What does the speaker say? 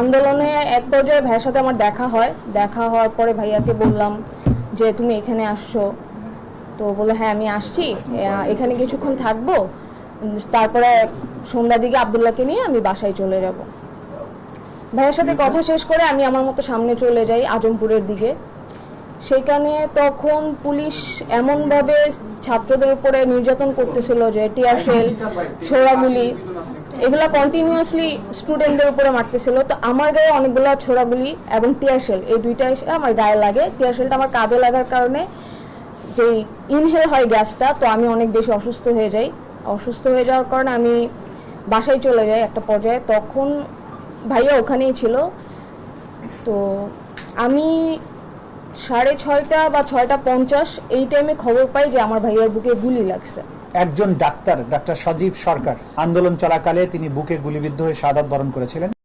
আন্দোলনে এক পর্যায়ে ভাইয়ের সাথে আমার দেখা হয়, দেখা হওয়ার পরে ভাইয়াকে বললাম যে তুমি এখানে আসছো, তো বললো হ্যাঁ আমি আসছি, এখানে কিছুক্ষণ থাকবো, তারপরে সন্ধ্যার দিকে আব্দুল্লাহকে নিয়ে আমি বাসায় চলে যাব। ভাইয়ের সাথে কথা শেষ করে আমি আমার মতো সামনে চলে যাই আজমপুরের দিকে। সেখানে তখন পুলিশ এমনভাবে ছাত্রদের উপরে নির্যাতন করতেছিল যে টিয়ার শেল, ছোড়াগুলি, এগুলা কন্টিনিউয়াসলি স্টুডেন্টদের উপরে মারতেছিল। তো আমার গায়ে অনেকগুলো ছোড়াগুলি এবং টিয়ার শেল, এই দুইটা এসে আমার গায়ে লাগে। টিয়ার শেলটা আমার কাঁধে লাগার কারণে যে ইনহেল হয় গ্যাসটা, তো আমি অনেক বেশি অসুস্থ হয়ে যাই। অসুস্থ হয়ে যাওয়ার কারণে আমি বাসায় চলে যাই একটা পর্যায়ে। তখন ভাইয়া ওখানেই ছিল। তো আমি 6:30 বা 6:50 এই টাইমে খবর পাই যে আমার ভাইয়ার বুকে গুলি লাগছে। একজন ডাক্তার সজীব সরকার আন্দোলন চলাকালে তিনি বুকে গুলিবিদ্ধ হয়ে শাহাদাত বরণ করেছিলেন।